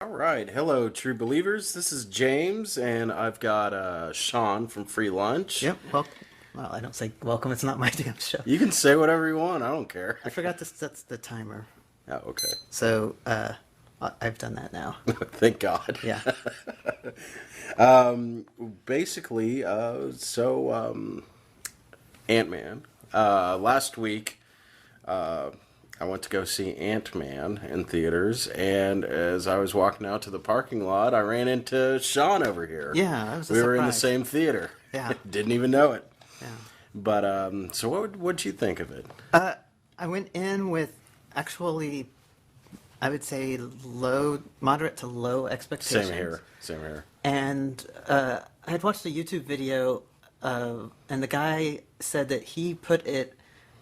All right. Hello, true believers. This is James, and I've got Sean from Free Lunch. Yep. Well, I don't say welcome. It's not my damn show. You can say whatever you want. I don't care. I forgot to set the timer. Oh, okay. So, I've done that now. Thank God. Yeah. Basically, Ant-Man. Last week, I went to go see Ant-Man in theaters, and as I was walking out to the parking lot, I ran into Sean over here. Yeah, that was a We were in the surprise. same theater. Yeah. Didn't even know it. Yeah. But so what'd you think of it? I went in with actually, I would say moderate to low expectations. Same here. Same here. And I had watched a YouTube video, and the guy said that he put it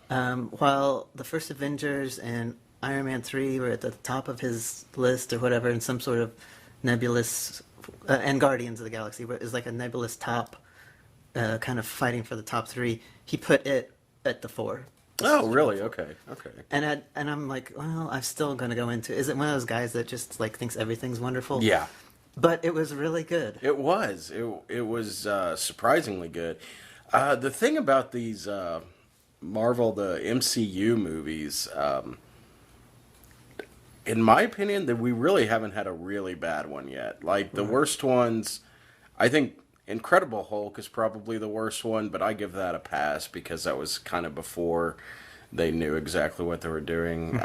while the first Avengers and Iron Man 3 were at the top of his list or whatever, in some sort of nebulous, and Guardians of the Galaxy is like a nebulous top, kind of fighting for the top three. He put it at the four. Oh, really? Okay. Okay. And I'm like, well, I'm still gonna go into. Is it one of those guys that just like thinks everything's wonderful? Yeah. But it was really good. It was. It was surprisingly good. The thing about these Marvel, the MCU movies, in my opinion, that we really haven't had a really bad one yet. Like the worst ones, I think Incredible Hulk is probably the worst one, but I give that a pass because that was kind of before they knew exactly what they were doing.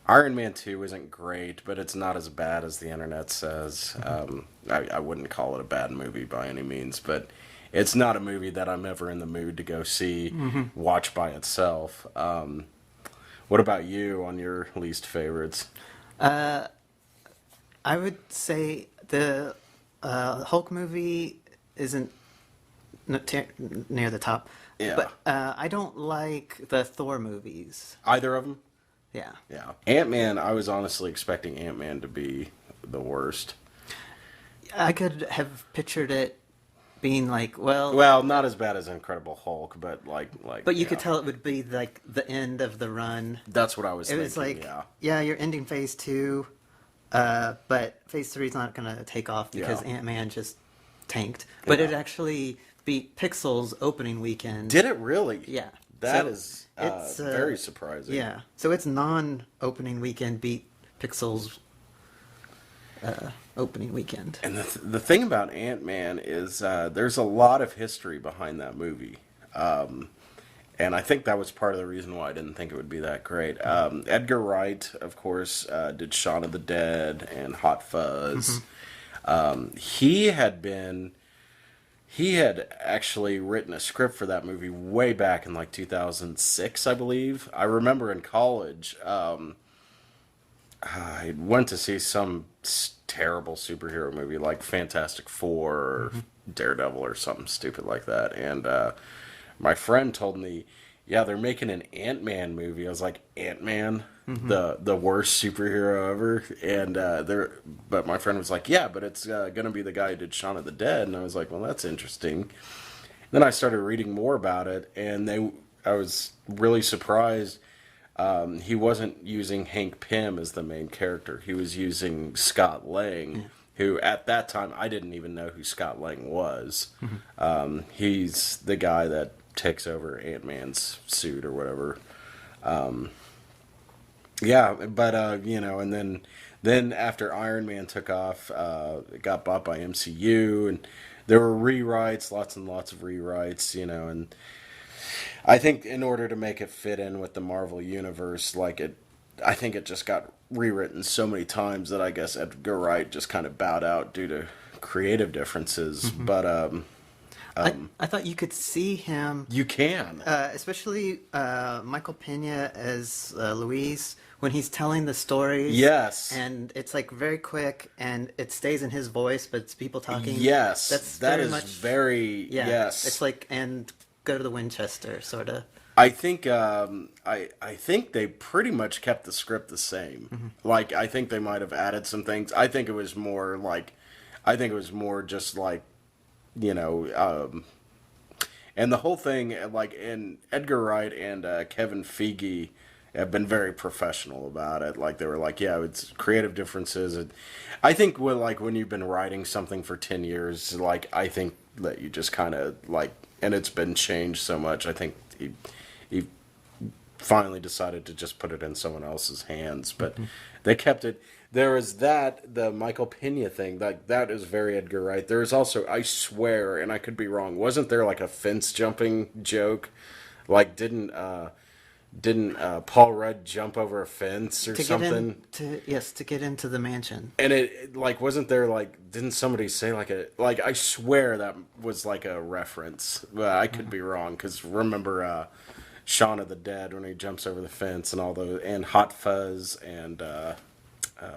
Iron Man 2 isn't great, but it's not as bad as the internet says. I wouldn't call it a bad movie by any means, but it's not a movie that I'm ever in the mood to go see, watch by itself. What about you on your least favorites? I would say the Hulk movie isn't near the top. Yeah. But I don't like the Thor movies. Either of them? Yeah. Yeah. Ant-Man, I was honestly expecting Ant-Man to be the worst. I could have pictured it being like, Well, not as bad as Incredible Hulk, but but you yeah. could tell it would be like the end of the run. That's what I was It thinking, was like, yeah. you're ending phase 2, but phase 3 is not going to take off because Yeah. Ant-Man just tanked. But it Yeah. actually beat Pixel's opening weekend. Did it really? Yeah. That So is it's very surprising. Yeah. So its non-opening weekend beat Pixel's opening weekend. And the thing about Ant-Man is there's a lot of history behind that movie. And I think that was part of the reason why I didn't think it would be that great. Edgar Wright, of course, did Shaun of the Dead and Hot Fuzz. He had actually written a script for that movie way back in like 2006, I believe. I remember in college, I went to see some terrible superhero movie like Fantastic Four or Daredevil or something stupid like that. And my friend told me, yeah, they're making an Ant-Man movie. I was like, Ant-Man? The worst superhero ever? And but my friend was like, yeah, but it's going to be the guy who did Shaun of the Dead. And I was like, well, that's interesting. Then I started reading more about it, and I was really surprised. He wasn't using Hank Pym as the main character. He was using Scott Lang, who at that time I didn't even know who Scott Lang was. He's the guy that takes over Ant-Man's suit or whatever. Yeah, but and then after Iron Man took off, it got bought by MCU, and there were rewrites, lots and lots of rewrites, and I think in order to make it fit in with the Marvel universe, I think it just got rewritten so many times that I guess Edgar Wright just kind of bowed out due to creative differences. But I thought you could see him, you can. especially Michael Pena as Luis, when he's telling the stories. Yes. And it's like very quick, and it stays in his voice, but it's people talking. Yes. That very is much, very, yeah. yes. It's like, and go to the Winchester, sort of. I think I think they pretty much kept the script the same. Like I think they might have added some things. I think it was more just like and the whole thing like in Edgar Wright and Kevin Feige have been very professional about it. Like they were like, yeah, it's creative differences. And I think when you've been writing something for 10 years, like I think that you just kind of like, and it's been changed so much. I think he finally decided to just put it in someone else's hands, but they kept it. There was the Michael Pena thing, that is very Edgar Wright. There is also, I swear, and I could be wrong, wasn't there like a fence jumping joke? Like didn't Paul Rudd jump over a fence or To something? to get into the mansion. And it like wasn't there like didn't somebody say like I swear that was like a reference. Well, I could be wrong because remember Shaun of the Dead when he jumps over the fence and all those and Hot Fuzz and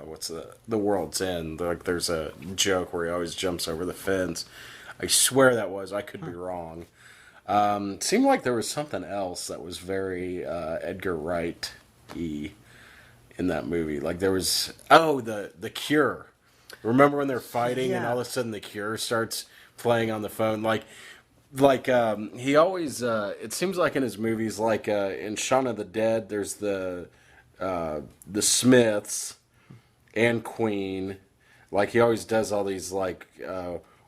what's the World's End. Like there's a joke where he always jumps over the fence. I swear that was. I could be wrong. Seemed like there was something else that was very Edgar Wright-y in that movie. Like there was the Cure. Remember when they're fighting and Yeah. all of a sudden the Cure starts playing on the phone? He always it seems like in his movies like in Shaun of the Dead there's the Smiths and Queen. Like he always does all these like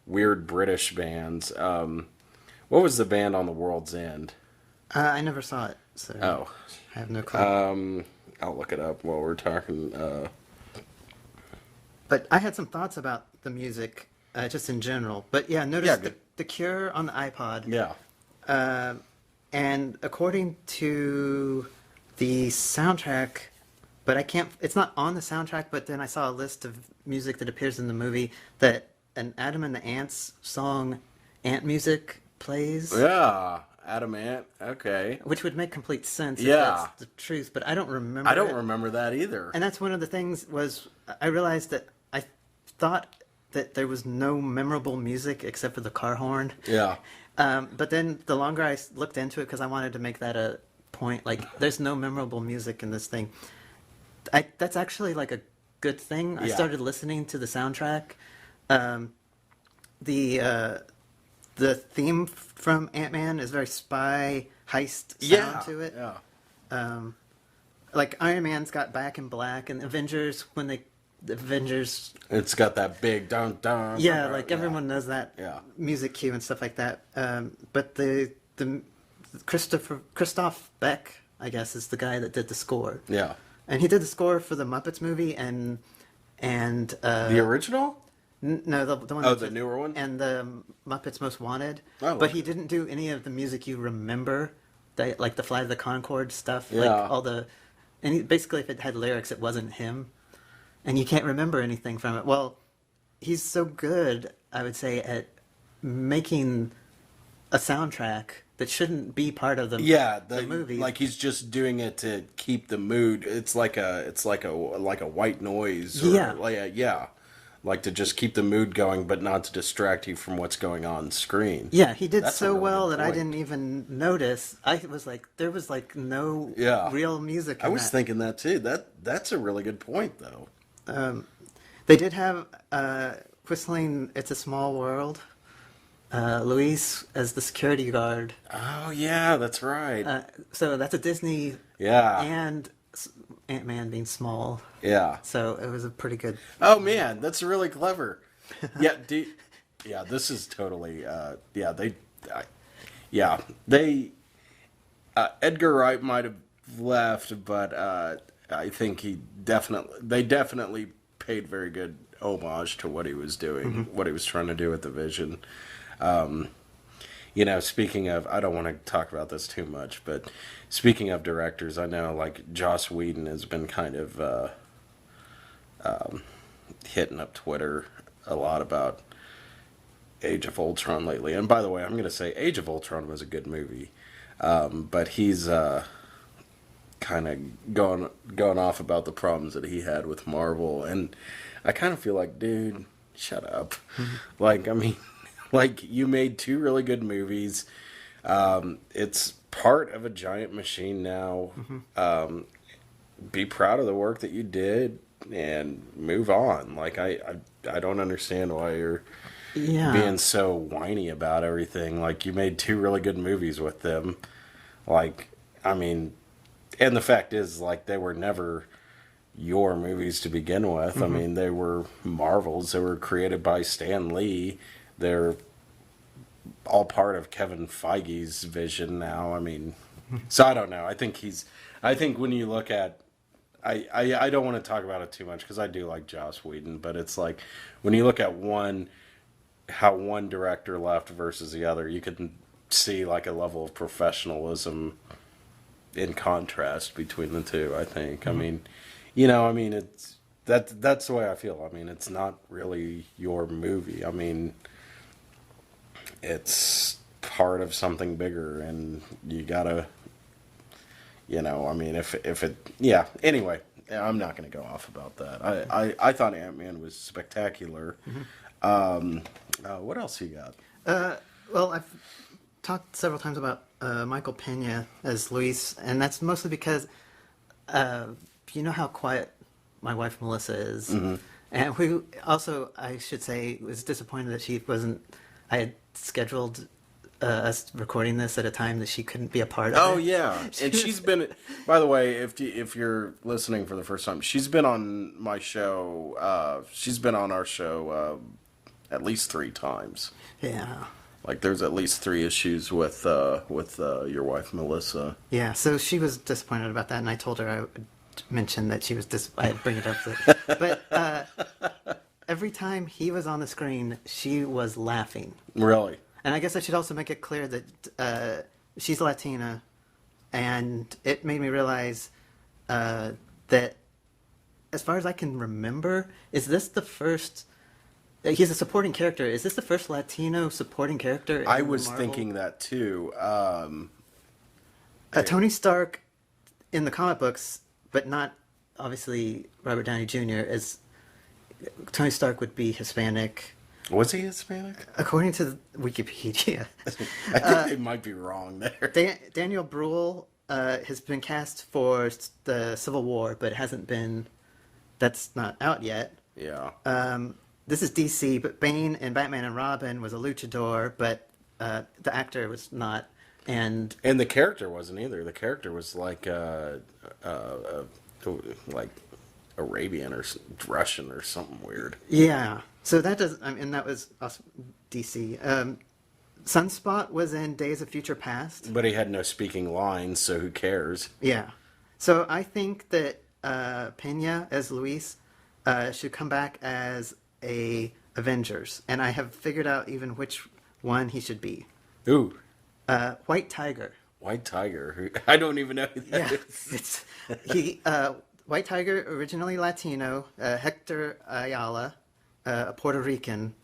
weird British bands. What was the band on The World's End? I never saw it, so Oh, I have no clue. I'll look it up while we're talking. But I had some thoughts about the music, just in general. But yeah, notice Yeah, the, good. the Cure on the iPod. Yeah. And according to the soundtrack, but I can't, it's not on the soundtrack, but then I saw a list of music that appears in the movie that an Adam and the Ants song, Ant Music, plays. Yeah. Adam Ant. Okay. Which would make complete sense if Yeah. that's the truth, but I don't remember I don't it. remember that either. And that's one of the things was I realized that I thought that there was no memorable music except for the car horn. Yeah. But then the longer I looked into it, because I wanted to make that a point, like there's no memorable music in this thing. That's actually like a good thing. I Yeah. started listening to the soundtrack. The theme from Ant-Man is very spy heist sound to it. Yeah. Like Iron Man's got Back in Black, and Avengers the Avengers, It's got that big dun dun. yeah, like everyone knows that Yeah. music cue and stuff like that. But the Christoph Beck, I guess, is the guy that did the score, Yeah. and he did the score for the Muppets movie and The original? no, the one Oh, that's- the newer one? and the Muppets Most Wanted. Oh, But okay. he didn't do any of the music you remember, like the Flight of the Conchord stuff, Yeah. like all the, and basically if it had lyrics, it wasn't him, and you can't remember anything from it. Well, he's so good, I would say, at making a soundtrack that shouldn't be part of the The movie. like he's just doing it to keep the mood. It's like a white noise. Or, Yeah. Like to just keep the mood going, but not to distract you from what's going on screen. Yeah, he did That's a so really well good that I point. didn't even notice. I was like, there was like no Yeah. real music. I in was that. thinking that too. That's a really good point, though. They did have whistling "It's a Small World." Luis as the security guard. Oh yeah, that's right. So that's a Disney Yeah, and Ant-Man being small. yeah. So it was a pretty good. Oh man, that's really clever. Yeah, this is totally. They. Edgar Wright might have left, but I think they definitely paid very good homage to what he was doing, what he was trying to do with the vision. Speaking of, I don't want to talk about this too much, but speaking of directors, I know like Joss Whedon has been kind of hitting up Twitter a lot about Age of Ultron lately. And by the way, I'm going to say Age of Ultron was a good movie, but he's kind of going off about the problems that he had with Marvel, and I kind of feel like, dude, shut up. Like, I mean, like you made two really good movies. It's part of a giant machine now. Be proud of the work that you did and move on. Like I don't understand why you're Yeah. being so whiny about everything. Like you made two really good movies with them. Like, I mean, And the fact is, like, they were never your movies to begin with. I mean, they were Marvels. They were created by Stan Lee. They're all part of Kevin Feige's vision now. I mean, so I don't know. I think when you look at, I don't want to talk about it too much because I do like Joss Whedon, but it's like when you look at how one director left versus the other, you can see like a level of professionalism in contrast between the two. I think. I mean, I mean, that's the way I feel. I mean, it's not really your movie. I mean, it's part of something bigger, and you gotta, I mean, if it, yeah. Anyway, I'm not gonna go off about that. I thought Ant-Man was spectacular. What else you got? Well, I've talked several times about Michael Pena as Luis, and that's mostly because you know how quiet my wife Melissa is, and we also, I should say, was disappointed that she wasn't. I had scheduled us recording this at a time that she couldn't be a part of. Oh yeah, and she's been. By the way, if you're listening for the first time, she's been on my show. She's been on our show at least 3 times. Yeah. Like there's at least 3 issues with your wife Melissa. Yeah. So she was disappointed about that, and I told her I would mention that she was I'd bring it up. But every time he was on the screen, she was laughing. Really? And I guess I should also make it clear that she's Latina, and it made me realize that, as far as I can remember, is this the first? He's a supporting character. Is this the first Latino supporting character? I was thinking that too. Tony Stark, in the comic books, but not obviously Robert Downey Jr. is. Tony Stark would be Hispanic. Was he Hispanic? According to Wikipedia. I think they might be wrong there. Daniel Bruhl has been cast for the Civil War, but it hasn't been. That's not out yet. Yeah. This is DC, but Bane in Batman and Robin was a luchador, but the actor was not. And the character wasn't either. The character was like like Arabian or Russian or something weird. Yeah. So that does, I mean, that was DC. Sunspot was in Days of Future Past. But he had no speaking lines, so who cares? Yeah. So I think that Pena as Luis should come back as a Avengers, and I have figured out even which one he should be. Ooh. White Tiger. White Tiger. Who, I don't even know who that is. White Tiger, originally Latino, Hector Ayala, a Puerto Rican,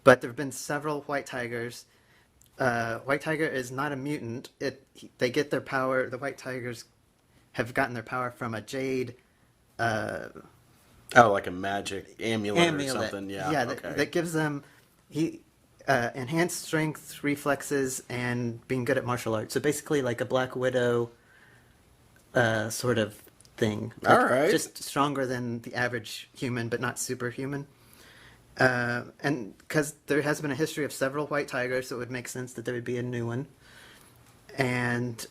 but there have been several White Tigers. White Tiger is not a mutant. They get their power. The White Tigers have gotten their power from a jade. Like a magic amulet or something. Yeah. Yeah. Okay. That gives them enhanced strength, reflexes, and being good at martial arts. So basically, like a Black Widow sort of thing. All right. Just stronger than the average human, but not superhuman. And because there has been a history of several White Tigers, so it would make sense that there would be a new one. And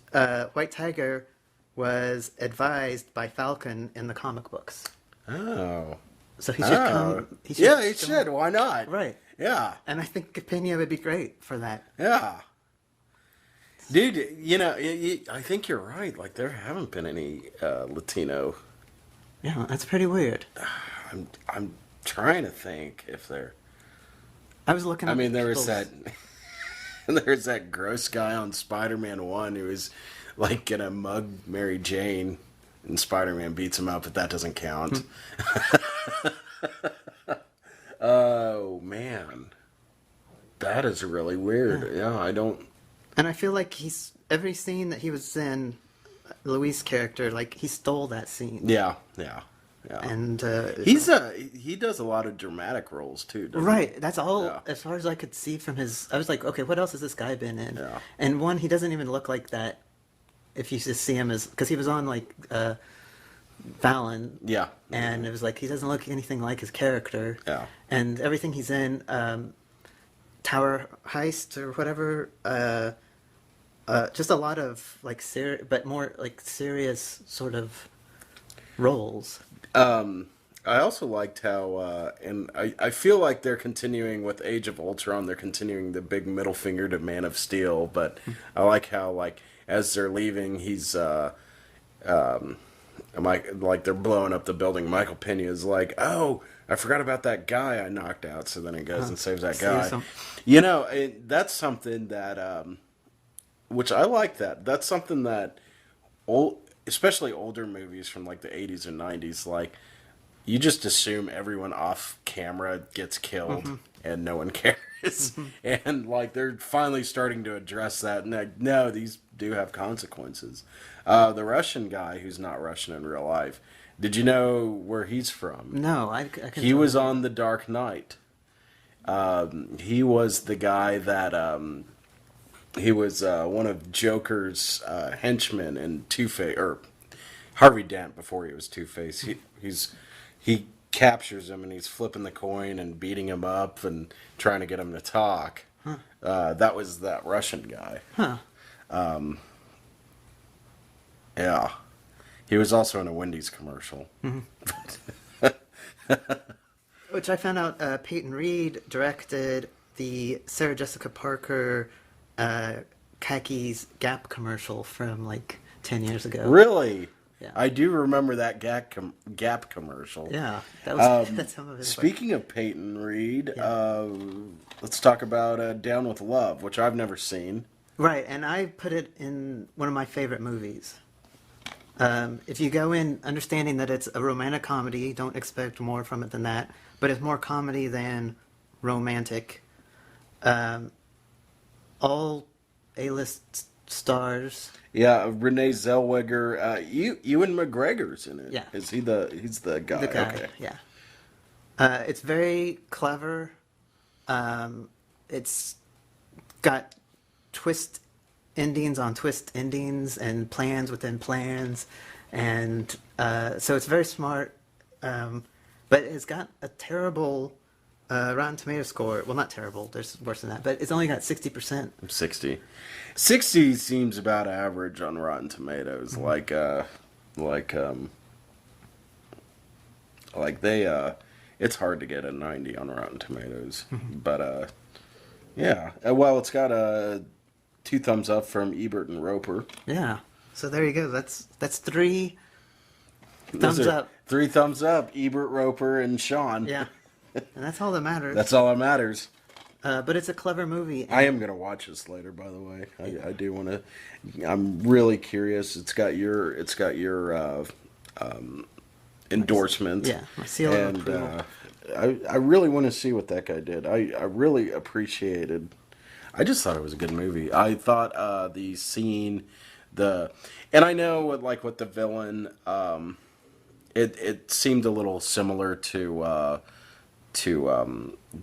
White Tiger was advised by Falcon in the comic books. Oh. So he should come. He should. Why not? Right. Yeah. And I think Pena would be great for that. Yeah. Dude, I think you're right. Like, there haven't been any Latino. Yeah, that's pretty weird. I'm trying to think if there. I was looking. I mean, there was that. There's that gross guy on Spider-Man 1 who was like gonna mug Mary Jane, and Spider-Man beats him up, but that doesn't count. Oh man, that is really weird. Yeah, I don't. And I feel like every scene that he was in, Luis' character, like he stole that scene. Yeah. And he does a lot of dramatic roles too. Right. He? That's all. Yeah. As far as I could see from his, I was like, okay, what else has this guy been in? Yeah. And one, he doesn't even look like that. If you just see him as, because he was on like Fallon. Yeah. And it was like he doesn't look anything like his character. Yeah. And everything he's in, Tower Heist or whatever. just a lot of like but more like serious sort of roles. I also liked how, and I feel like they're continuing with Age of Ultron. They're continuing the big middle finger to Man of Steel, but I like how, like, as they're leaving, he's like they're blowing up the building. Michael Pena is like, "Oh, I forgot about that guy I knocked out." So then he goes and saves that guy. You know, that's something that, which I like. That's something that old, especially older movies from like the 80s and 90s, like you just assume everyone off camera gets killed and no one cares. And like they're finally starting to address that. And like, no, these do have consequences. The Russian guy who's not Russian in real life, did you know where he's from? No, I can He tell was you. on The Dark Knight. He was the guy that he was one of Joker's henchmen in Two-Face, or Harvey Dent before he was Two-Face. He captures him and he's flipping the coin and beating him up and trying to get him to talk. That was that Russian guy. Huh. Yeah. He was also in a Wendy's commercial. Which I found out Peyton Reed directed the Sarah Jessica Parker khakis Gap commercial from like 10 years ago. Really? Yeah. I do remember that Gap commercial. Yeah, that was that's some of his. Speaking of Peyton Reed, let's talk about Down with Love, which I've never seen. Right, and I put it in one of my favorite movies. If you go in understanding that it's a romantic comedy, don't expect more from it than that. But it's more comedy than romantic. All A-list stars. Yeah, Renee Zellweger. Ewan McGregor's in it. Yeah. He's the guy. The guy, Okay. yeah. It's very clever. It's got twist endings on twist endings and plans within plans, and so it's very smart. But it's got a terrible Rotten Tomato score. Well, not terrible. There's worse than that, but it's only got 60%. 60. 60 seems about average on Rotten Tomatoes. Like they it's hard to get a 90 on Rotten Tomatoes. But yeah. Well, it's got a 2 thumbs up from Ebert and Roper. Yeah. So there you go. That's 3 Those thumbs are up. 3 thumbs up, Ebert, Roper, and Sean. Yeah. And that's all that matters. That's all that matters. But it's a clever movie. I am gonna watch this later, by the way. I do want to. I'm really curious. It's got your endorsement. Yeah, my seal of and approval. I really want to see what that guy did. I really appreciated. I just thought it was a good movie. I thought the scene, and I know with the villain, it seemed a little similar to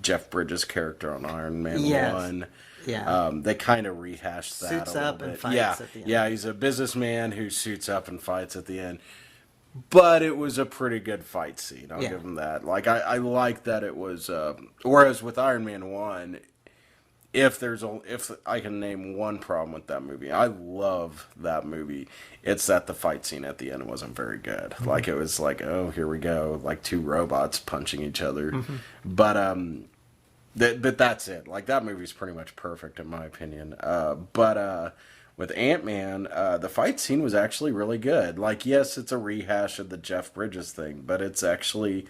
Jeff Bridges' character on Iron Man Yes. 1. Yeah. They kind of rehashed that Suits a little up bit. and fights yeah, at the end. yeah, he's a businessman who suits up and fights at the end. But it was a pretty good fight scene. I'll Yeah. give him that. Like I like that it was. Whereas with Iron Man 1, if I can name one problem with that movie, I love that movie. It's that the fight scene at the end wasn't very good. Like it was like, oh, here we go, like 2 robots punching each other. But but that's it. Like that movie's pretty much perfect in my opinion. But with Ant-Man, the fight scene was actually really good. Like yes, it's a rehash of the Jeff Bridges thing, but it's actually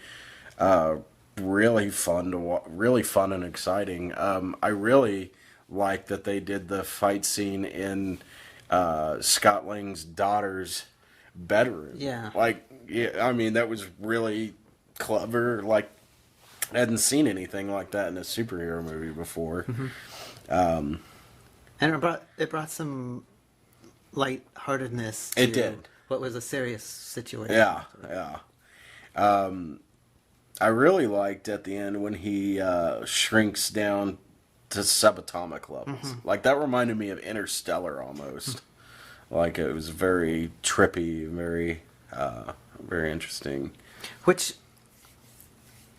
really fun really fun and exciting. I really like that they did the fight scene in Scott Lang's daughter's bedroom. Yeah. Like, yeah, I mean, that was really clever. Like, I hadn't seen anything like that in a superhero movie before. And it brought some lightheartedness to It did. what was a serious situation. Yeah, yeah. I really liked at the end when he shrinks down to subatomic levels. Like, that reminded me of Interstellar almost. Like, it was very trippy, very interesting. Which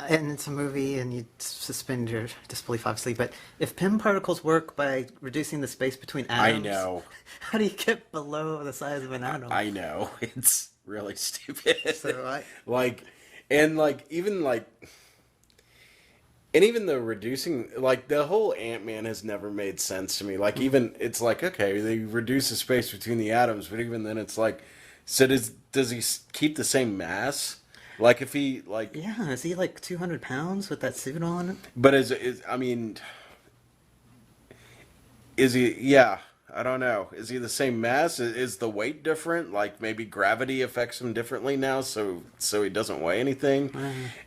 and it's a movie, and you suspend your disbelief, obviously. But if Pym particles work by reducing the space between I atoms, know. how do you get below the size of an atom? I know. It's really stupid. So I, like, and like, even like, and even the reducing, like, the whole Ant-Man has never made sense to me. Like, even, it's like, okay, they reduce the space between the atoms, but even then it's like, so does he keep the same mass? Like, if he, like, yeah, is he like 200 pounds with that suit on? but I mean, is he, yeah, I don't know. Is he the same mass? Is the weight different? Like, maybe gravity affects him differently now, so he doesn't weigh anything?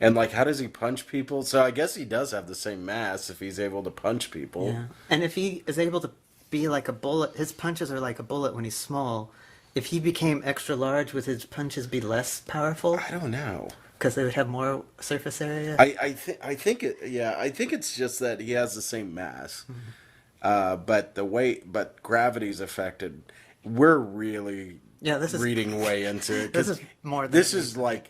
And, like, how does he punch people? So I guess he does have the same mass if he's able to punch people. Yeah, and if he is able to be like a bullet, his punches are like a bullet when he's small. If he became extra large, would his punches be less powerful I don't know. because they would have more surface area? I think it's just that he has the same mass, but the weight, but gravity's affected. We're really Yeah, this is reading way into it. this 'Cause is more than this is like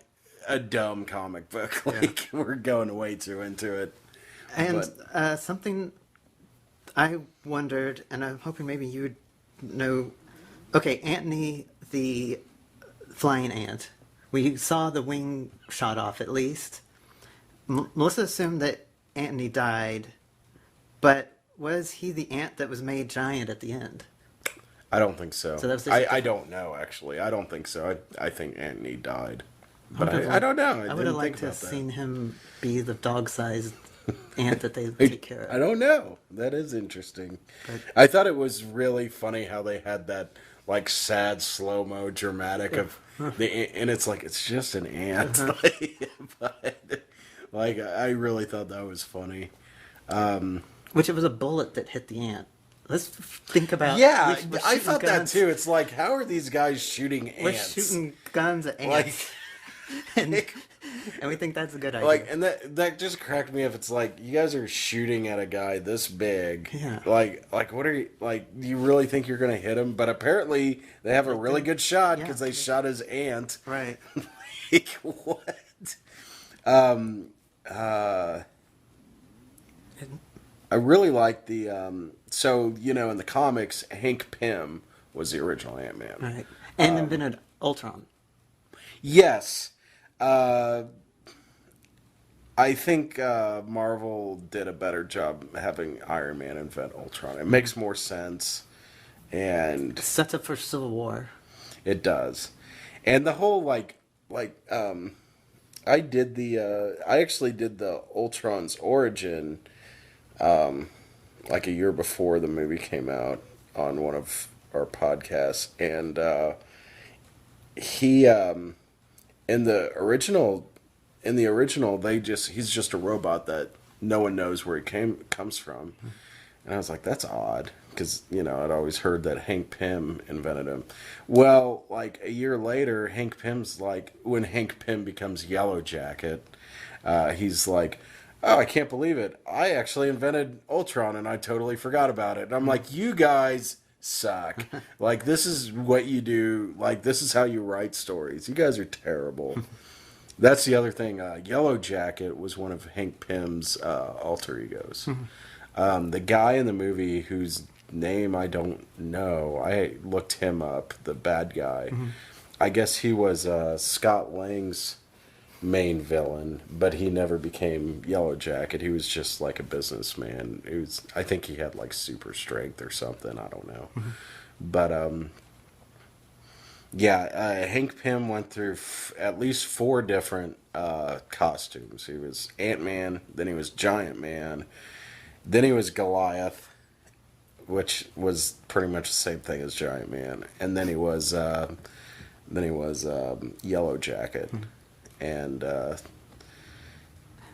a dumb comic book. Like, we're going way too into it. and But something I wondered, and I'm hoping maybe you would know. Okay, Antony the flying ant. We saw the wing shot off at least. Melissa assumed that Antony died, but was he the ant that was made giant at the end? I don't think so. So that was just I different. don't know, actually. I don't think so. I think Anthony died. I But would have I don't know. I would didn't have liked think to have about that. seen him be the dog-sized ant that they take care I of. don't know. That is interesting. But- I thought it was really funny how they had that like sad slow mo dramatic of and it's like it's just an ant. But like I really thought that was funny. Which it was a bullet that hit the ant. Let's think about. Yeah, we're I shooting thought guns- that too. It's like how are these guys shooting We're ants? shooting guns at like ants, and we think that's a good idea. Like, and that just cracked me up. It's like you guys are shooting at a guy this big. Yeah. Like what are you like? Do you really think you're gonna hit him? But apparently they have a really good shot because yeah. they shot his ant. Right. Like what? I really like the so you know in the comics Hank Pym was the original Ant-Man. Right. And invented Ultron. Yes. I think Marvel did a better job having Iron Man invent Ultron. It makes more sense, and Sets up for Civil War. it does. And the whole I did I actually did the Ultron's origin like a year before the movie came out on one of our podcasts, and he in the original he's just a robot that no one knows where he comes from. And I was like, that's odd because you know I'd always heard that Hank Pym invented him. Well, like a year later, Hank Pym's like when Hank Pym becomes Yellow Jacket, he's like, oh, I can't believe it, I actually invented Ultron and I totally forgot about it. And I'm like, you guys suck. Like, this is what you do. Like, this is how you write stories. You guys are terrible. That's the other thing. Yellow Jacket was one of Hank Pym's alter egos. The guy in the movie whose name I don't know, I looked him up, the bad guy. I guess he was Scott Lang's main villain, but he never became Yellow Jacket. He was just like a businessman. I think he had like super strength or something. I don't know. But yeah, Hank Pym went through at least 4 different costumes. He was Ant-Man, then he was Giant Man, then he was Goliath, which was pretty much the same thing as Giant Man, and then he was Yellow Jacket, and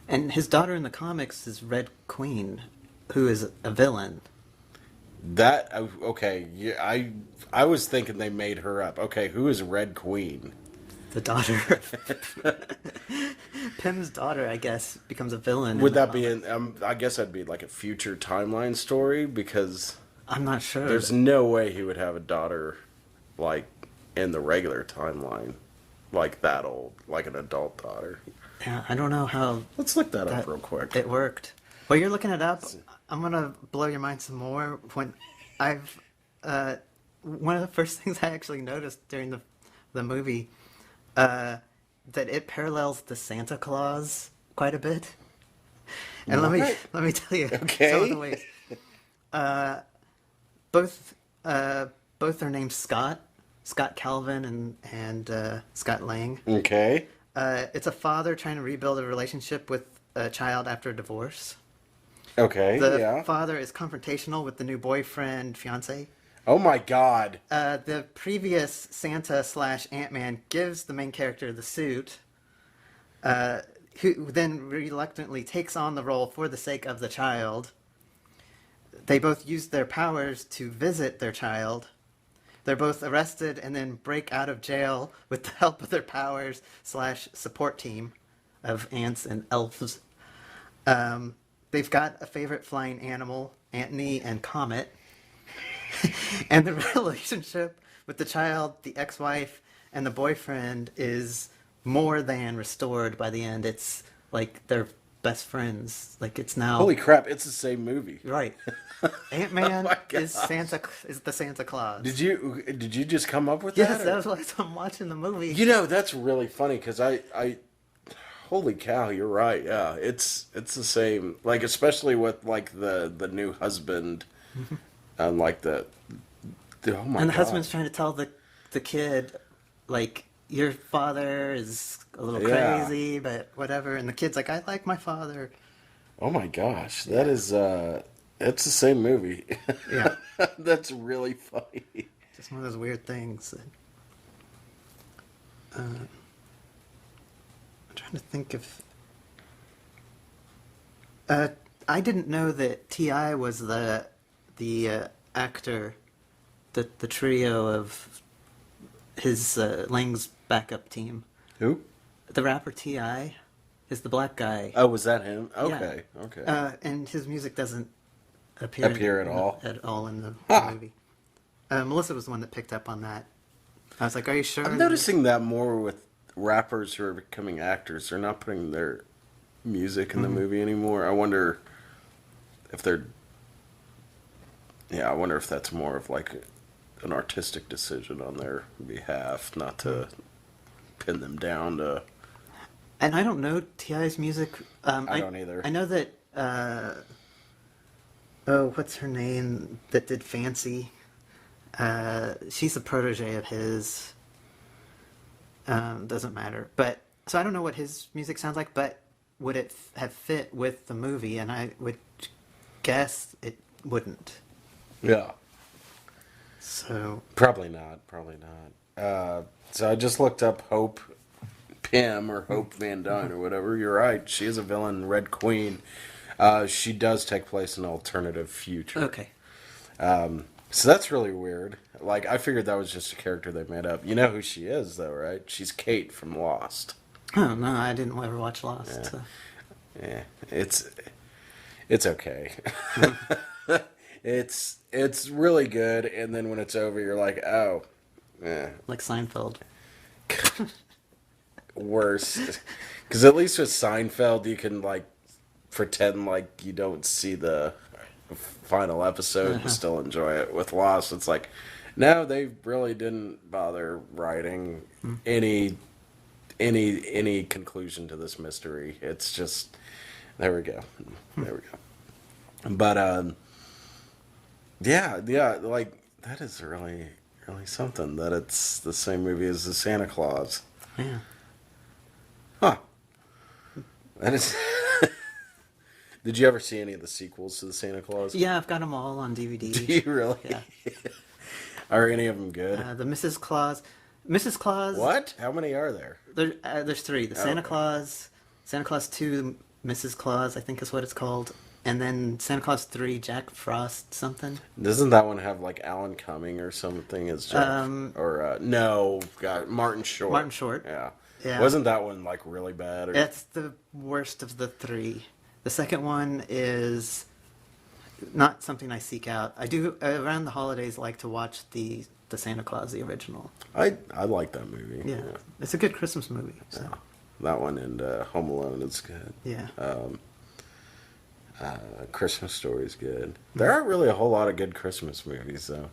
And his daughter in the comics is Red Queen, who is a villain. that okay. Yeah, I was thinking they made her up. Okay, who is Red Queen? The daughter. Pym's daughter, I guess, becomes a villain. Would in the that be comics. in? I guess that'd be like a future timeline story because I'm not sure. there's no way he would have a daughter like in the regular timeline, like that old, like an adult daughter. Yeah, I don't know how Let's look that up that real quick. it worked. While you're looking it up, I'm gonna blow your mind some more. When I've one of the first things I actually noticed during the movie, that it parallels the Santa Claus quite a bit. And What? let me tell you Okay. some of the ways. Both both are named Scott, Scott Calvin and Scott Lang. Okay. It's a father trying to rebuild a relationship with a child after a divorce. Okay. The Yeah. father is confrontational with the new boyfriend, fiance. Oh my God. The previous Santa slash Ant-Man gives the main character the suit, who then reluctantly takes on the role for the sake of the child. They both use their powers to visit their child. They're both arrested and then break out of jail with the help of their powers slash support team of ants and elves. They've got a favorite flying animal, Antony and Comet. And the relationship with the child, the ex-wife, and the boyfriend is more than restored by the end. It's like they're best friends. Like it's now Holy crap! It's the same movie. right. Ant-Man Oh my is gosh. the Santa Claus. Did you just come up with Yes, that? that or- was why I'm watching the movie. You know, that's really funny because holy cow, you're right. Yeah, it's the same. Like especially with like the new husband, and like oh my And the God. husband's trying to tell the kid, like, your father is a little Yeah. crazy, but whatever. And the kid's like, I like my father. Oh my gosh, that is it's the same movie. Yeah. That's really funny. Just one of those weird things. I'm trying to think of. I didn't know that T.I. was the actor, the trio of his Lang's backup team. Who? The rapper T.I. is the black guy. Oh, was that him? Okay, okay. And his music doesn't appear At all? at all in the Huh. movie. Melissa was the one that picked up on that. I was like, "Are you sure?" I'm noticing that more with rappers who are becoming actors. They're not putting their music in the movie anymore. I wonder if they're. Yeah, I wonder if that's more of like an artistic decision on their behalf, not to pin them down to. And I don't know T.I.'s music. I don't either. I know that. Oh, what's her name? That did Fancy. She's a protege of his. Doesn't matter. But so I don't know what his music sounds like, but would it have fit with the movie? And I would guess it wouldn't. Yeah. So Probably not. Probably not. So I just looked up Hope Pym or Hope Van Dyne or whatever. You're right. She is a villain, Red Queen. She does take place in an alternative future. okay. So that's really weird. Like, I figured that was just a character they made up. You know who she is, though, right? She's Kate from Lost. Oh no, I didn't ever watch Lost. So. Yeah, it's okay. It's really good, and then when it's over, you're like, oh, Like Seinfeld. worse. Because at least with Seinfeld, you can like pretend like you don't see the final episode and still enjoy it. With Lost, it's like, no, they really didn't bother writing any conclusion to this mystery. It's just there we go. But yeah, like that is really something that it's the same movie as the Santa Claus. Yeah. Huh. That is. Did you ever see any of the sequels to the Santa Claus? Yeah, I've got them all on DVD. Do you really? Yeah. Are any of them good? The Mrs. Claus. Mrs. Claus. What? How many are there? There's three. The Santa Okay. Claus, Santa Claus 2, Mrs. Claus, I think is what it's called. And then Santa Claus 3, Jack Frost something. Doesn't that one have like Alan Cumming or something as Jeff? No, God, Martin Short. Martin Short. Yeah. Yeah. Wasn't that one like really bad? Or... It's the worst of the three. The second one is not something I seek out. I do, around the holidays, like to watch the Santa Claus, the original. I like that movie. Yeah. It's a good Christmas movie. So. That one and Home Alone is good. Yeah. Christmas Story is good. There aren't really a whole lot of good Christmas movies, though.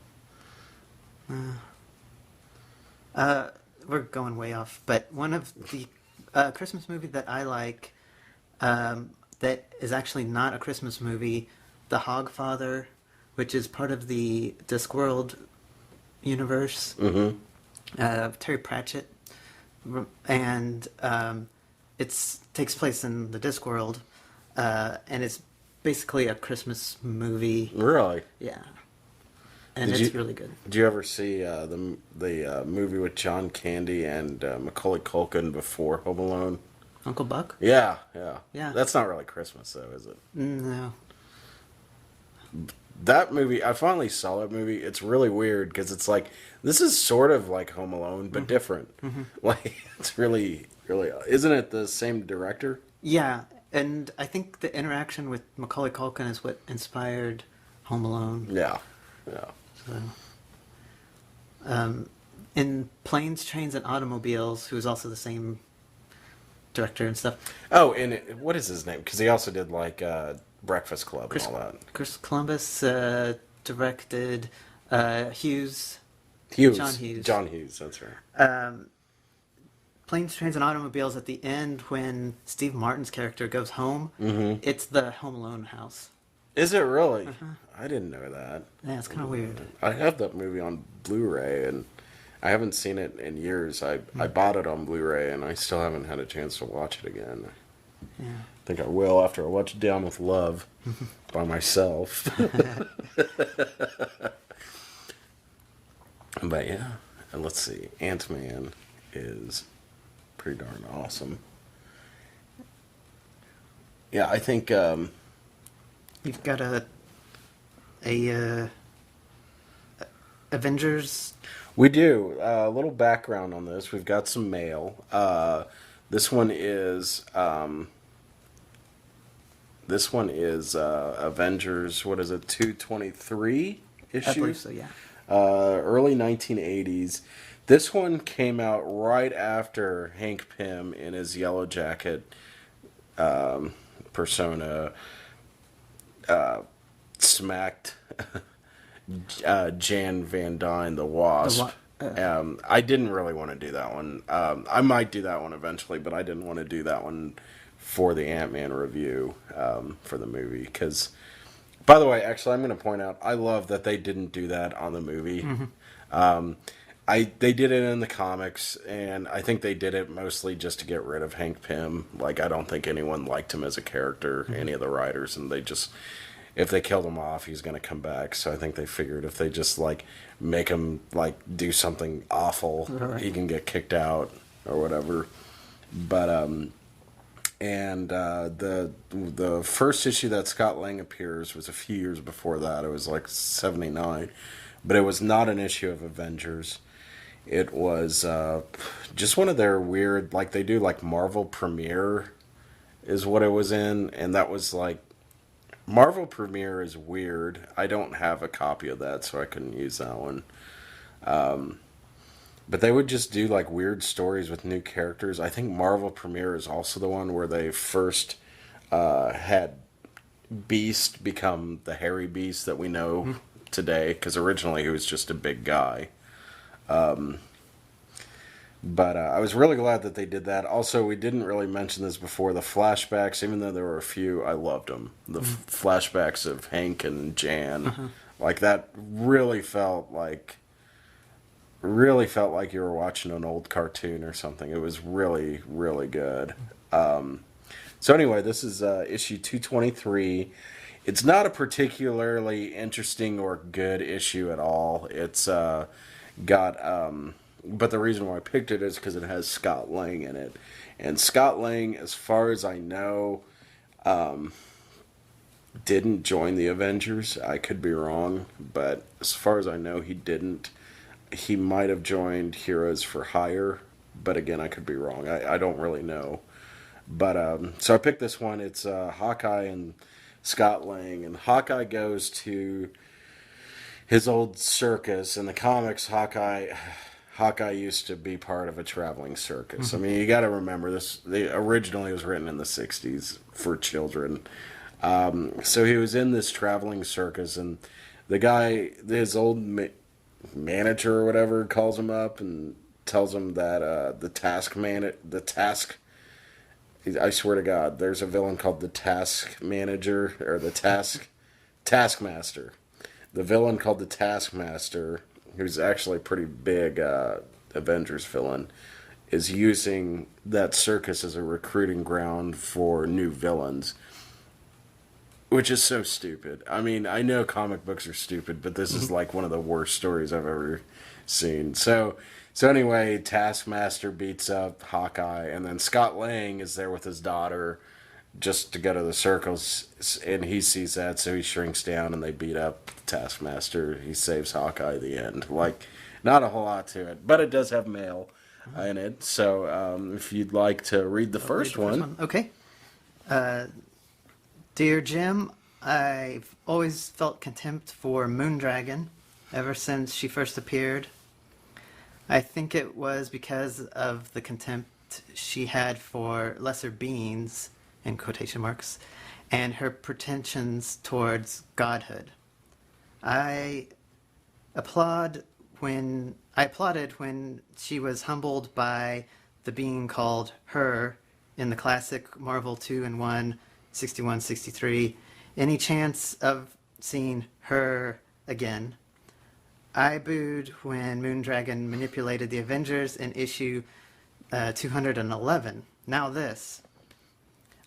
We're going way off, but one of the Christmas movie that I like that is actually not a Christmas movie, The Hogfather, which is part of the Discworld universe. Mm-hmm. Terry Pratchett, and it takes place in the Discworld, and it's basically a Christmas movie. Really? Yeah, and Did it's you- really good. Did you ever see the movie with John Candy and Macaulay Culkin before Home Alone? Uncle Buck? Yeah, yeah. Yeah. That's not really Christmas, though, is it? No. That movie, I finally saw that movie. It's really weird because it's like, this is sort of like Home Alone, but different. Like, it's really, really, isn't it the same director? Yeah, and I think the interaction with Macaulay Culkin is what inspired Home Alone. Yeah, yeah. So, in Planes, Trains, and Automobiles, who's also the same director and stuff. Oh, and what is his name? Because he also did like Breakfast Club and all that. Chris Columbus directed Hughes. Hughes. John Hughes. John Hughes, that's right. Planes, Trains, and Automobiles at the end when Steve Martin's character goes home, Mm-hmm. it's the Home Alone house. Is it really? I didn't know that. Yeah, it's kind of weird. I have that movie on Blu-ray, and I haven't seen it in years. I bought it on Blu-ray, and I still haven't had a chance to watch it again. Yeah. I think I will after I watch Down with Love by myself. But yeah, and let's see. Ant-Man is pretty darn awesome. Yeah, I think You've got a Avengers. we do. A little background on this. We've got some mail. This one is Avengers. What is it? 223 issue. I believe so. Yeah. Early 1980s. This one came out right after Hank Pym in his Yellow Jacket persona smacked Jan Van Dyne, the Wasp. I didn't really want to do that one. I might do that one eventually, but I didn't want to do that one for the Ant-Man review for the movie. Because, by the way, actually, I'm going to point out, I love that they didn't do that on the movie. They did it in the comics, and I think they did it mostly just to get rid of Hank Pym. Like, I don't think anyone liked him as a character, any of the writers, and they just, if they killed him off, he's going to come back. So I think they figured if they just, like, make him, like, do something awful, he can get kicked out or whatever. But, and the first issue that Scott Lang appears was a few years before that. It was, like, 79. But it was not an issue of Avengers. It was just one of their weird, like they do like Marvel Premiere is what it was in. And that was like, Marvel Premiere is weird. I don't have a copy of that, so I couldn't use that one. But they would just do like weird stories with new characters. I think Marvel Premiere is also the one where they first had Beast become the hairy Beast that we know today. Because originally he was just a big guy. But I was really glad that they did that. Also, we didn't really mention this before. The flashbacks, even though there were a few, I loved them. The flashbacks of Hank and Jan, like that, really felt like you were watching an old cartoon or something. It was really, really good. So anyway, this is issue 223. It's not a particularly interesting or good issue at all. It's got, but the reason why I picked it is because it has Scott Lang in it. And Scott Lang, as far as I know, didn't join the Avengers. I could be wrong, but as far as I know, he didn't. He might have joined Heroes for Hire, but again, I could be wrong. I don't really know. But so I picked this one. It's Hawkeye and Scott Lang, and Hawkeye goes to his old circus. In the comics, Hawkeye Hawkeye used to be part of a traveling circus. I mean, you got to remember this. Originally, it was written in the '60s for children. So he was in this traveling circus, and the guy, his old manager or whatever, calls him up and tells him that the task. I swear to God, there's a villain called the Task Manager or the Taskmaster. The villain called the Taskmaster, who's actually a pretty big Avengers villain, is using that circus as a recruiting ground for new villains, which is so stupid. I mean, I know comic books are stupid, but this is like one of the worst stories I've ever seen. So anyway, Taskmaster beats up Hawkeye, and then Scott Lang is there with his daughter just to go to the circus, and he sees that, so he shrinks down, and they beat up Taskmaster. He saves Hawkeye at the end. Like, not a whole lot to it, but it does have mail in it. So if you'd like to read the first one. Okay. Dear Jim, I've always felt contempt for Moondragon ever since she first appeared. I think it was because of the contempt she had for lesser beings, in quotation marks, and her pretensions towards godhood. I applauded when she was humbled by the being called Her in the classic Marvel 2-in-1 61-63. Any chance of seeing Her again? I booed when Moondragon manipulated the Avengers in issue 211. Now this.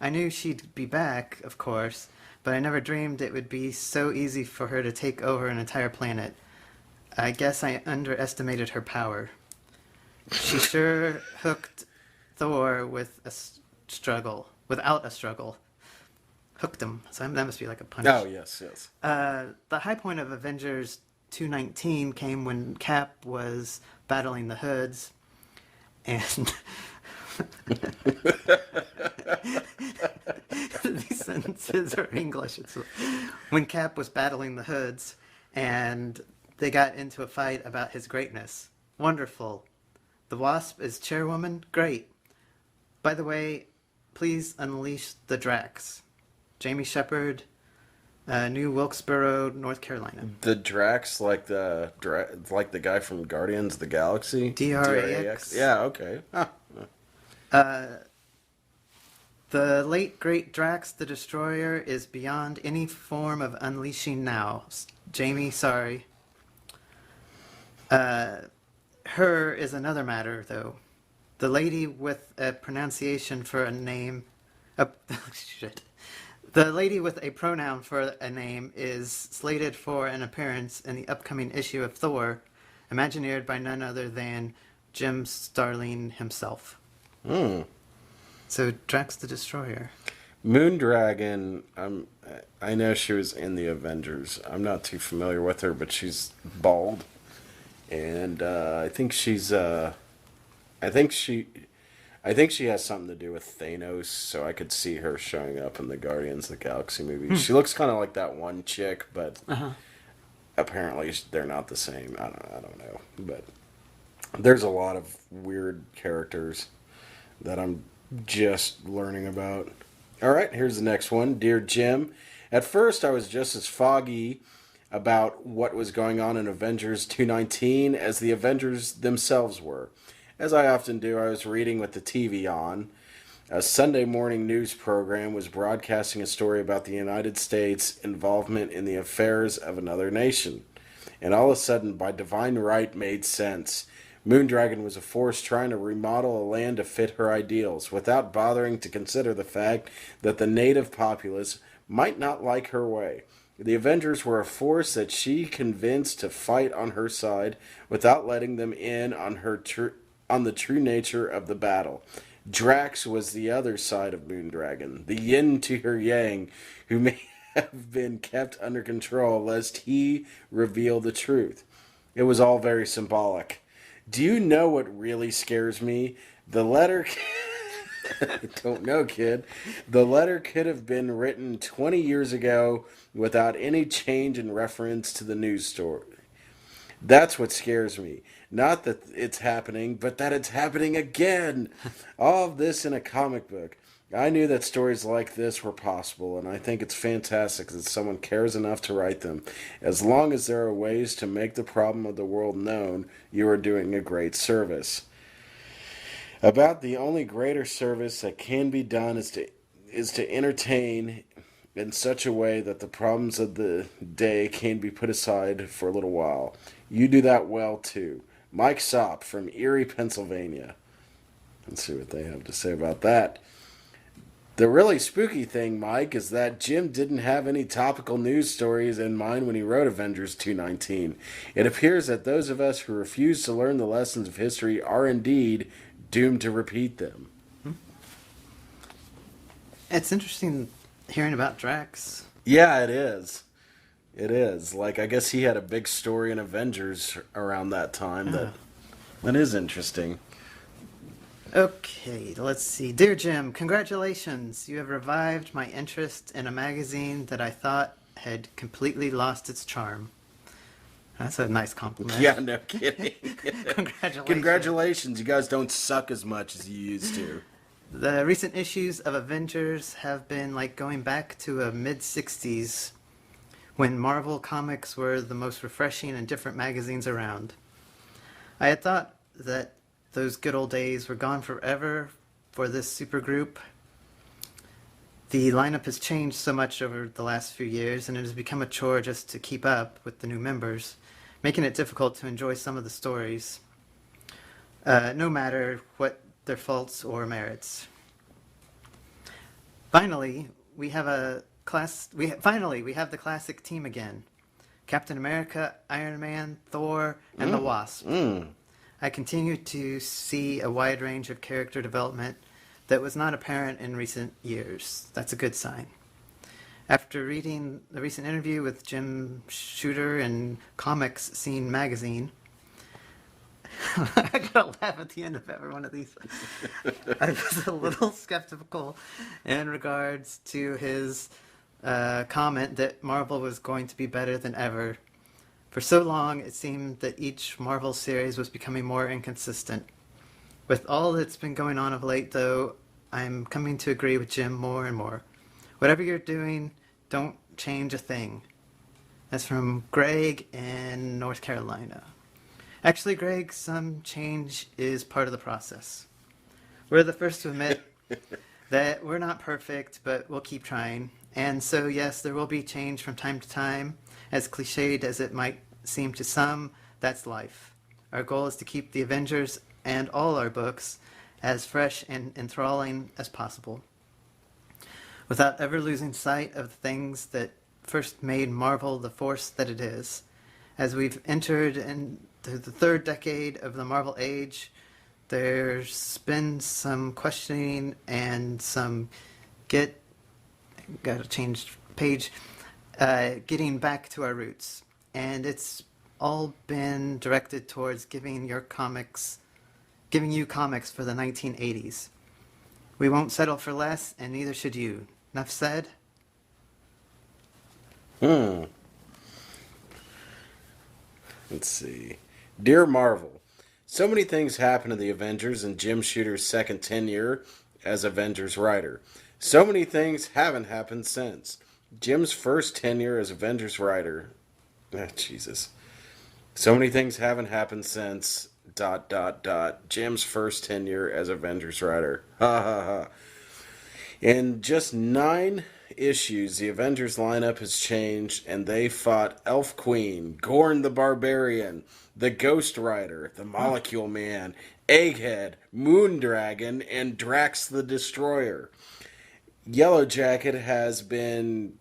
I knew she'd be back, of course, but I never dreamed it would be so easy for her to take over an entire planet. I guess I underestimated her power. She sure hooked Thor without a struggle. Hooked him. So that must be like a punch. Oh, yes. The high point of Avengers 219 came when Cap was battling the Hoods, and these sentences are English. It's when Cap was battling the Hoods, and they got into a fight about his greatness. Wonderful. The Wasp is chairwoman? Great. By the way, please unleash the Drax. Jamie Shepard, New Wilkesboro, North Carolina. The Drax, like the guy from Guardians of the Galaxy? Drax? Yeah, okay. Huh. The late great Drax the Destroyer is beyond any form of unleashing now. Jamie, sorry. Her is another matter, though. The lady with a pronunciation for a name... shit. The lady with a pronoun for a name is slated for an appearance in the upcoming issue of Thor, imagineered by none other than Jim Starlin himself. So, Drax the Destroyer. Moondragon, I know she was in the Avengers. I'm not too familiar with her, but she's bald. And I think she has something to do with Thanos, so I could see her showing up in the Guardians of the Galaxy movie. She looks kind of like that one chick, but apparently they're not the same. I don't know. But there's a lot of weird characters that I'm just learning about. All right, here's the next one. Dear Jim, at first I was just as foggy about what was going on in Avengers 219 as the Avengers themselves were. As I often do, I was reading with the TV on. A Sunday morning news program was broadcasting a story about the United States' involvement in the affairs of another nation. And all of a sudden, by divine right, made sense. Moondragon was a force trying to remodel a land to fit her ideals, without bothering to consider the fact that the native populace might not like her way. The Avengers were a force that she convinced to fight on her side, without letting them in on the true nature of the battle. Drax was the other side of Moondragon, the yin to her yang, who may have been kept under control lest he reveal the truth. It was all very symbolic. Do you know what really scares me? The letter... I don't know, kid. The letter could have been written 20 years ago without any change in reference to the news story. That's what scares me. Not that it's happening, but that it's happening again. All of this in a comic book. I knew that stories like this were possible, and I think it's fantastic that someone cares enough to write them. As long as there are ways to make the problem of the world known, you are doing a great service. About the only greater service that can be done is to entertain in such a way that the problems of the day can be put aside for a little while. You do that well too. Mike Sopp from Erie, Pennsylvania. Let's see what they have to say about that. The really spooky thing, Mike, is that Jim didn't have any topical news stories in mind when he wrote Avengers 219. It appears that those of us who refuse to learn the lessons of history are indeed doomed to repeat them. It's interesting hearing about Drax. Yeah, it is. It is. Like, I guess he had a big story in Avengers around that time. That is interesting. Okay, let's see. Dear Jim, congratulations. You have revived my interest in a magazine that I thought had completely lost its charm. That's a nice compliment. Yeah, no kidding. Congratulations. Congratulations. You guys don't suck as much as you used to. The recent issues of Avengers have been like going back to a mid-60s when Marvel Comics were the most refreshing and different magazines around. I had thought that those good old days were gone forever for this supergroup. The lineup has changed so much over the last few years, and it has become a chore just to keep up with the new members, making it difficult to enjoy some of the stories, no matter what their faults or merits. Finally, we have the classic team again: Captain America, Iron Man, Thor, and the Wasp. I continue to see a wide range of character development that was not apparent in recent years. That's a good sign. After reading the recent interview with Jim Shooter in Comics Scene magazine, I gotta laugh at the end of every one of these. I was a little skeptical in regards to his comment that Marvel was going to be better than ever. For so long, it seemed that each Marvel series was becoming more inconsistent. With all that's been going on of late, though, I'm coming to agree with Jim more and more. Whatever you're doing, don't change a thing. That's from Greg in North Carolina. Actually, Greg, some change is part of the process. We're the first to admit that we're not perfect, but we'll keep trying. And so, yes, there will be change from time to time. As cliched as it might seem to some, that's life. Our goal is to keep the Avengers and all our books as fresh and enthralling as possible, without ever losing sight of the things that first made Marvel the force that it is. As we've entered into the third decade of the Marvel age, there's been some questioning and some gotta change page, getting back to our roots. And it's all been directed towards giving you comics for the 1980s. We won't settle for less, and neither should you. Enough said? Let's see. Dear Marvel, so many things happened to the Avengers in Jim Shooter's second tenure as Avengers writer. So many things haven't happened since. Jim's first tenure as Avengers writer. Jesus. So many things haven't happened since ... Jim's first tenure as Avengers writer. Ha ha ha. In just 9 issues, the Avengers lineup has changed, and they fought Elf Queen, Gorn the Barbarian, the Ghost Rider, the Molecule Man, Egghead, Moondragon, and Drax the Destroyer. Yellow Jacket has been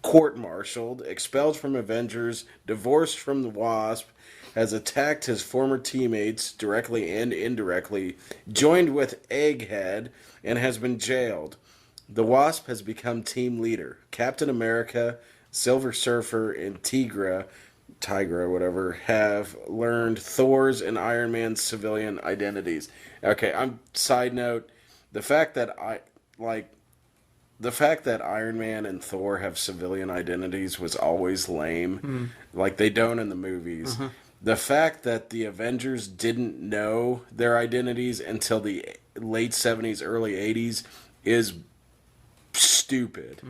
court-martialed, expelled from Avengers, divorced from the Wasp, has attacked his former teammates directly and indirectly, joined with Egghead, and has been jailed. The Wasp has become team leader. Captain America, Silver Surfer, and Tigra, whatever, have learned Thor's and Iron Man's civilian identities. Okay, side note, the fact that the fact that Iron Man and Thor have civilian identities was always lame. Like they don't in the movies. The fact that the Avengers didn't know their identities until the late 70s, early 80s is stupid.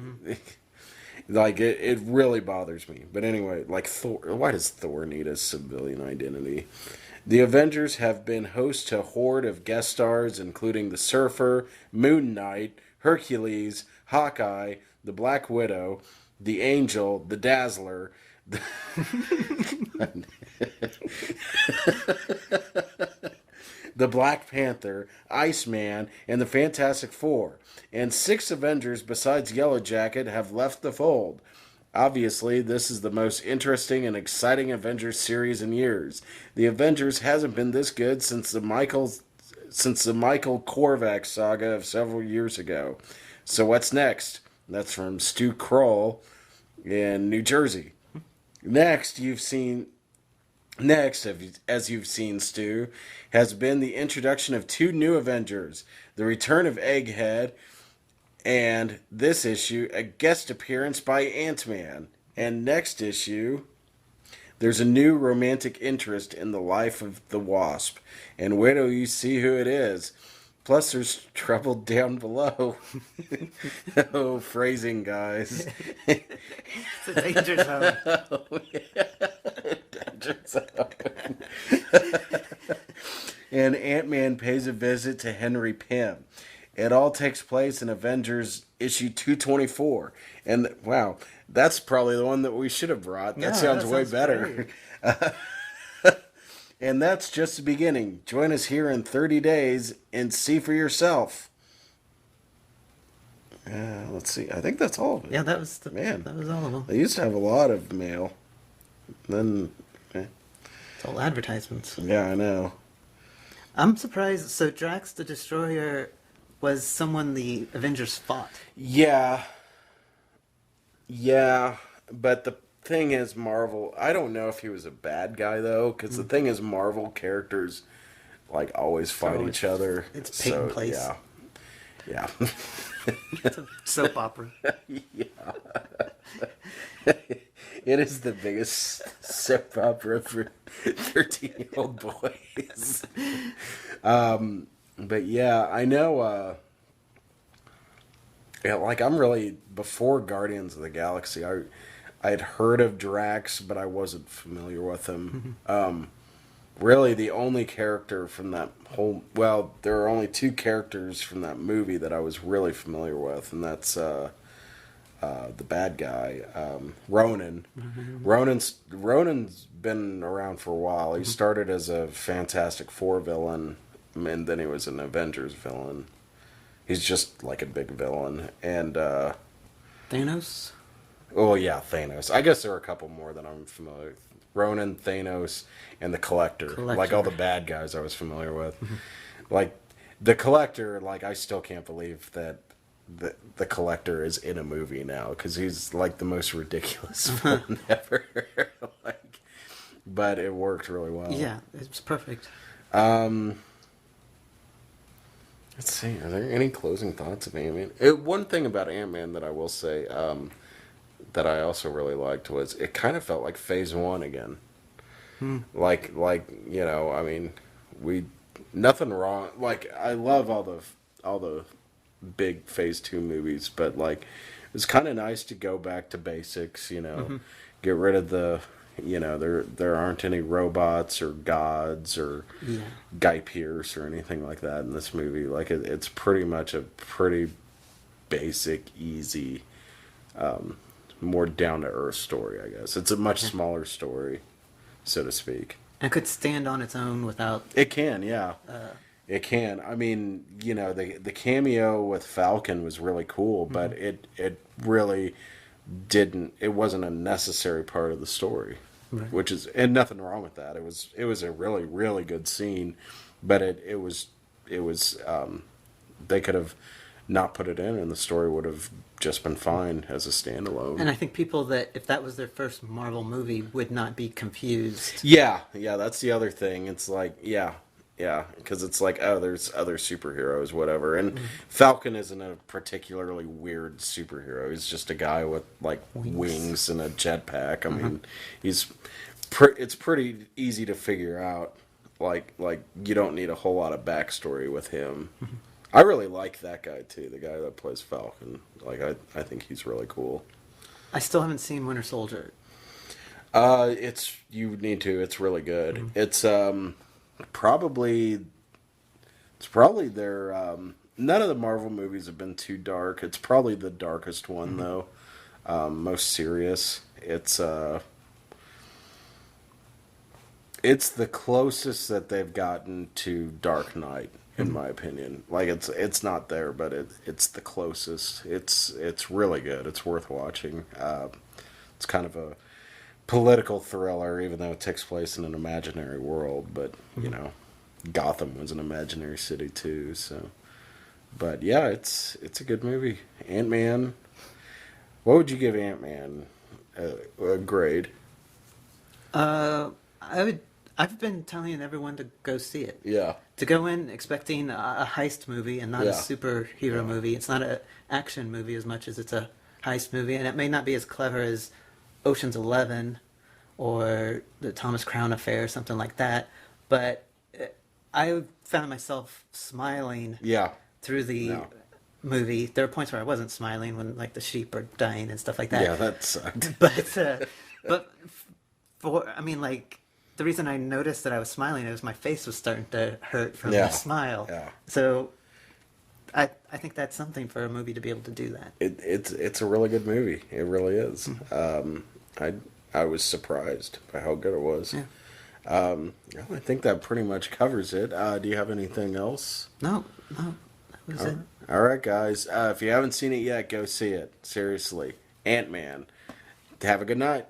Like it really bothers me. But anyway, like Thor, why does Thor need a civilian identity? The Avengers have been host to a horde of guest stars, including the Surfer, Moon Knight, Hercules, Hawkeye, the Black Widow, the Angel, the Dazzler, the Black Panther, Iceman, and the Fantastic Four. And 6 Avengers besides Yellow Jacket have left the fold. Obviously, this is the most interesting and exciting Avengers series in years. The Avengers hasn't been this good since the Michael Korvac saga of several years ago. So what's next? That's from Stu Kroll in New Jersey. Next, as you've seen, Stu, has been the introduction of 2 new Avengers: the return of Egghead, and this issue, a guest appearance by Ant-Man. And next issue, there's a new romantic interest in the life of the Wasp. And wait till you see who it is. Plus, there's trouble down below. Oh, phrasing, guys. It's a danger zone. Oh, yeah. Danger zone. And Ant-Man pays a visit to Henry Pym. It all takes place in Avengers issue 224. And wow, that's probably the one that we should have brought. That sounds way better. And that's just the beginning. Join us here in 30 days and see for yourself. Let's see. I think that's all of it. Yeah, that was Man. That was all of them. They used to have a lot of mail. Then, It's all advertisements. yeah, I know. I'm surprised. So Drax the Destroyer was someone the Avengers fought. Yeah. Yeah, but the thing is, Marvel, I don't know if he was a bad guy, though, because the thing is, Marvel characters, like, always fight each other. It's Peyton Place. Yeah. Yeah. It's a soap opera. Yeah. It is the biggest soap opera for 13-year-old boys. But yeah, I know, yeah, like I'm really, before Guardians of the Galaxy, I had heard of Drax, but I wasn't familiar with him. Really, the only character from that well, there are only 2 characters from that movie that I was really familiar with, and that's the bad guy, Ronan. Ronan's been around for a while. He started as a Fantastic Four villain, and then he was an Avengers villain. He's just like a big villain. And Thanos? oh yeah, Thanos. I guess there are a couple more that I'm familiar with. Ronan, Thanos, and the Collector. Like all the bad guys I was familiar with. Like the Collector, like I still can't believe that the Collector is in a movie now, because he's like the most ridiculous villain ever. Like, but it worked really well. Yeah, it was perfect. Let's see. Are there any closing thoughts of Ant-Man? One thing about Ant-Man that I will say that I also really liked was it kind of felt like Phase 1 again. Like I mean, nothing wrong. Like I love all the big Phase 2 movies, but like it was kind of nice to go back to basics. Get rid of the. There aren't any robots or gods or Guy Pearce or anything like that in this movie. Like it's pretty much a pretty basic, easy, more down to earth story. I guess it's a much smaller story, so to speak. And could stand on its own without. It can, yeah. It can. I mean, the cameo with Falcon was really cool, but it really didn't. It wasn't a necessary part of the story, which is, and nothing wrong with that. It was a really, really good scene, but it was they could have not put it in, and the story would have just been fine as a standalone. And I think people that, if that was their first Marvel movie, would not be confused. Yeah, that's the other thing. It's like, yeah, Yeah, because it's like, oh, there's other superheroes, whatever. And Mm. Falcon isn't a particularly weird superhero. He's just a guy with like Wings. wings and a jetpack. I Uh-huh. mean, he's it's pretty easy to figure out. Like you don't need a whole lot of backstory with him. I really like that guy too, the guy that plays Falcon. Like I think he's really cool. I still haven't seen Winter Soldier. It's you need to. It's really good. Mm. Probably it's probably their none of the Marvel movies have been too dark. It's probably the darkest one though. Most serious. It's the closest that they've gotten to Dark Knight in my opinion. Like it's not there, but it's the closest. It's really good. It's worth watching. It's kind of a political thriller, even though it takes place in an imaginary world. But you know, Gotham was an imaginary city too. So, but yeah, it's a good movie. Ant-Man. What would you give Ant-Man a grade? I would. I've been telling everyone to go see it. Yeah, To go in expecting a heist movie and not a Yeah. superhero Yeah. movie. It's not an action movie as much as it's a heist movie, and it may not be as clever as Ocean's 11 or the Thomas Crown Affair or something like that. But I found myself smiling yeah, through the No. movie. There were points where I wasn't smiling when like the sheep are dying and stuff like that. yeah. That sucked. But for I mean like the reason I noticed that I was smiling is my face was starting to hurt from Yeah. the smile. Yeah. So I think that's something for a movie to be able to do that. It's a really good movie. It really is. I was surprised by how good it was. Yeah. Yeah, I think that pretty much covers it. Do you have anything else? No, that was it. All right, guys. If you haven't seen it yet, go see it. Seriously, Ant-Man. Have a good night.